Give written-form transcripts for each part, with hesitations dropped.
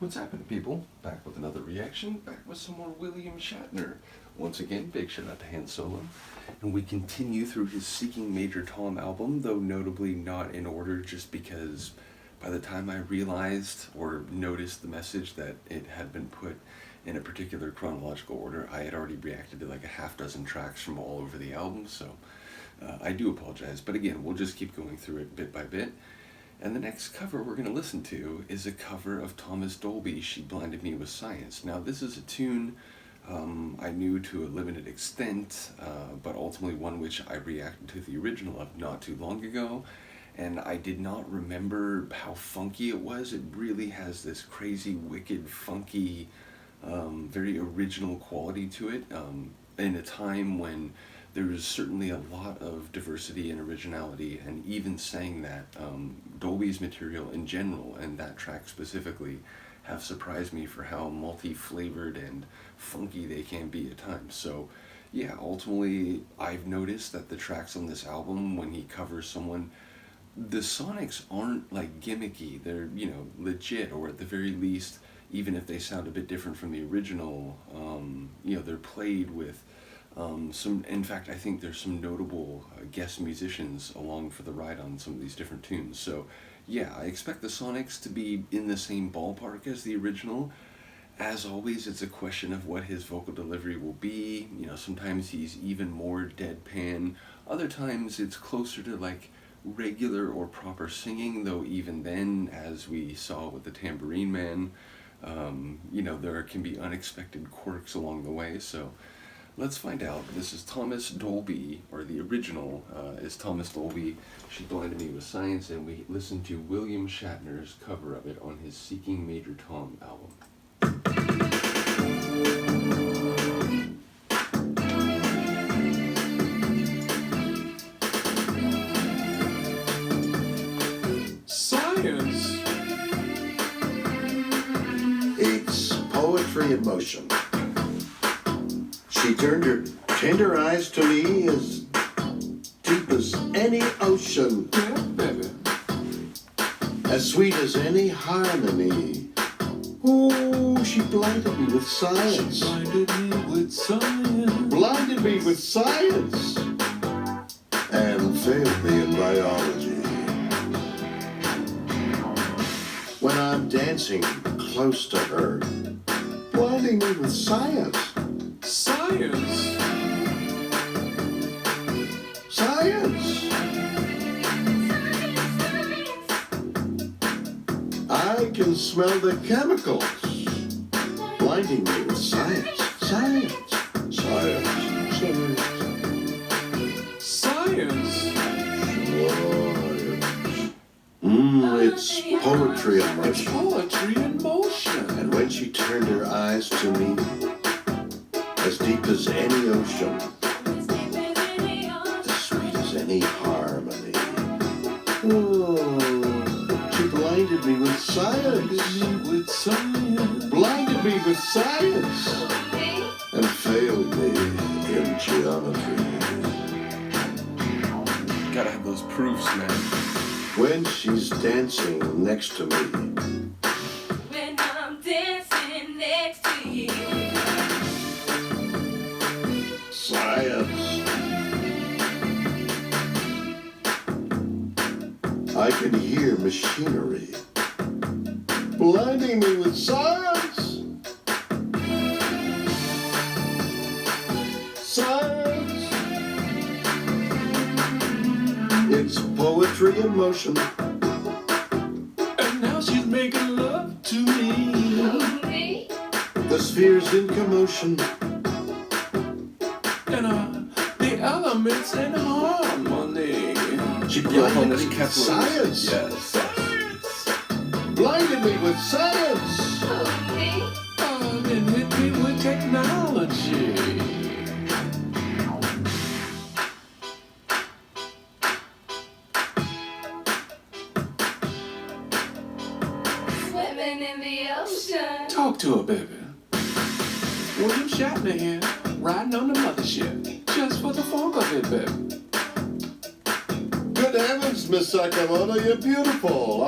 What's happening, people? Back with another reaction, back with some more William Shatner. Once again, big shout out to Han Solo. And we continue through his Seeking Major Tom album, though notably not in order, just because by the time I realized or noticed the message that it had been put in a particular chronological order, I had already reacted to like a half dozen tracks from all over the album, so I do apologize. But again, we'll just keep going through it bit by bit. And the next cover we're going to listen to is a cover of Thomas Dolby, She Blinded Me With Science. Now, this is a tune I knew to a limited extent, but ultimately one which I reacted to the original of not too long ago, and I did not remember how funky it was. It really has this crazy, wicked, funky, very original quality to it, in a time when there is certainly a lot of diversity and originality, and even saying that, Dolby's material in general, and that track specifically, have surprised me for how multi-flavored and funky they can be at times. So yeah, ultimately I've noticed that the tracks on this album, when he covers someone, the sonics aren't like gimmicky. They're, you know, legit, or at the very least, even if they sound a bit different from the original, you know, they're played with some, in fact, I think there's some notable guest musicians along for the ride on some of these different tunes. So yeah, I expect the sonics to be in the same ballpark as the original. As always, it's a question of what his vocal delivery will be. You know, sometimes he's even more deadpan. Other times it's closer to like regular or proper singing, though even then, as we saw with the Tambourine Man, you know, there can be unexpected quirks along the way. So let's find out. This is Thomas Dolby, or the original is Thomas Dolby, She Blinded Me With Science, and we listen to William Shatner's cover of it on his Seeking Major Tom album. Science! It's poetry in motion. She turned her tender eyes to me as deep as any ocean. Yeah, baby. As sweet as any harmony. Oh, she blinded me with science. She blinded me with science. Blinded me with science. And failed me in biology. When I'm dancing close to her, blinding me with science. Science! Science! I can smell the chemicals. Blinding me with science. Science! Science! Science! Science! It's poetry in motion. It's poetry in motion. And when she turned her eyes to me, as deep as any ocean, as sweet as any harmony. Oh, she blinded me with science. Blinded me with science. And failed me in geometry. Gotta have those proofs, man. When she's dancing next to me. When I'm dancing next to you. Science. I can hear machinery blinding me with science. Science. It's poetry in motion. And now she's making love to me. The spheres in commotion. And the elements in harmony. She blinded me with Kepler. science. Yes. Blinded me with science. And hit me with technology. Swimming in the ocean. Talk to her, baby. William Shatner here, riding on the mothership, just for the funk of it, baby. Good heavens, Miss Sakamoto, you're beautiful.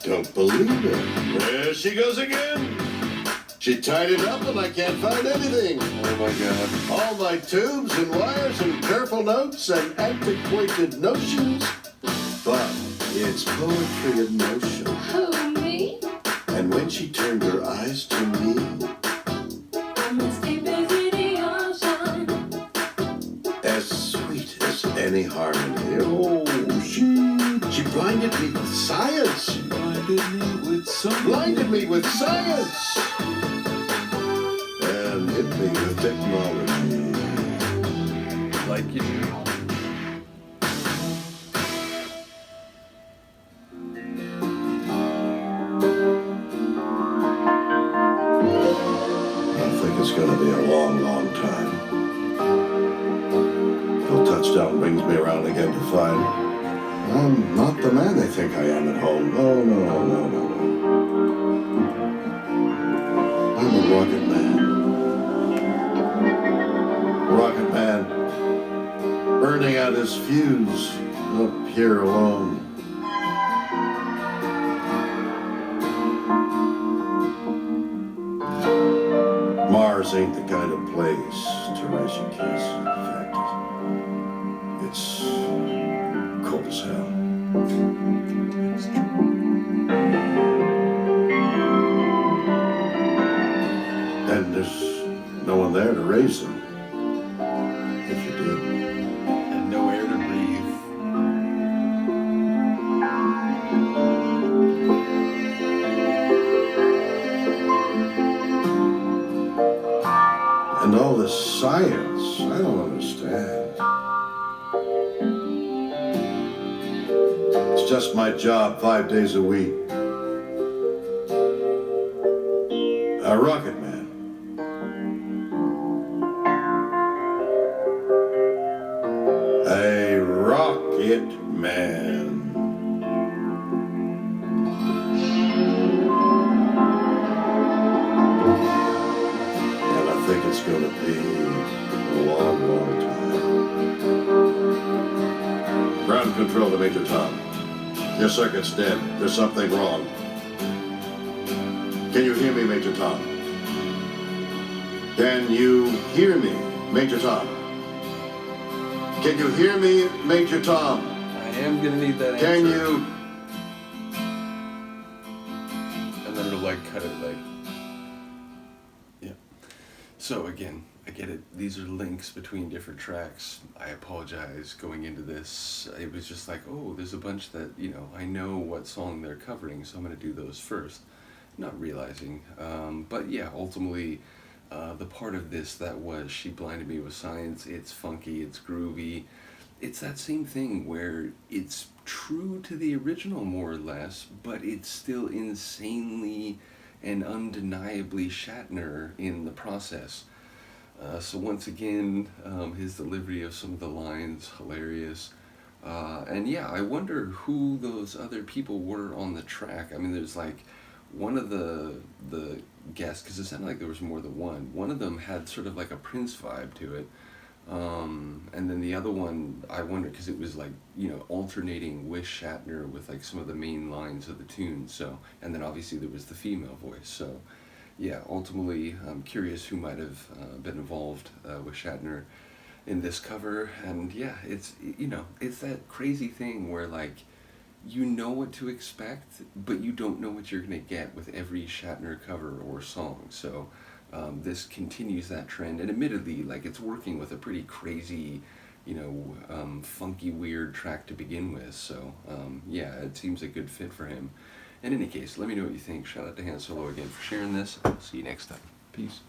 don't believe it. There she goes again. She tied it up and I can't find anything. Oh my God. All my tubes and wires and careful notes and antiquated notions. But it's poetry in motion. Who, me? And when she turned her eyes to me, I'm as deep as the ocean. as sweet as any harmony. Oh, she blinded me with science. Blinded me with science. And hit me with technology. Like you do. I think it's gonna be a long, long time. Till touchdown brings me around again to find I'm not the man they think I am at home. Oh, no, no, no, no. I'm a rocket man. Rocket man, burning out his fuse up here alone. Mars ain't the kind of place to raise your keys. In fact, it's cold as hell. And there's no one there to raise them. If you did. And no air to breathe. And all this science, I don't understand. It's just my job 5 days a week. A rocket man. A rocket man. And I think it's gonna be a long, long time. Ground control to Major Tom. Your circuit's dead. There's something wrong. Can you hear me, Major Tom? Can you hear me, Major Tom? Can you hear me, Major Tom? I am gonna need that answer. Can you? And then it'll like cut it like. Yeah. So again, I get it. These are links between different tracks. I apologize going into this. It was just like, oh, there's a bunch that, you know, I know what song they're covering, so I'm gonna do those first. Not realizing. But yeah, ultimately, the part of this that was She Blinded Me with Science, it's funky, it's groovy. It's that same thing where it's true to the original more or less, but it's still insanely and undeniably Shatner in the process. So once again, his delivery of some of the lines, hilarious. And yeah, I wonder who those other people were on the track. I mean, there's like one of the guests, because it sounded like there was more than one. One of them had sort of like a Prince vibe to it. And then the other one, I wonder, because it was like, you know, alternating with Shatner with like some of the main lines of the tune. So, and then obviously there was the female voice. So, yeah, ultimately, I'm curious who might have been involved with Shatner in this cover. And yeah, it's, you know, it's that crazy thing where like, you know what to expect, but you don't know what you're going to get with every Shatner cover or song. So this continues that trend, and admittedly, like, it's working with a pretty crazy, you know, funky, weird track to begin with. So yeah, it seems a good fit for him. In any case, let me know what you think. Shout out to Han Solo again for sharing this. I'll see you next time. Peace.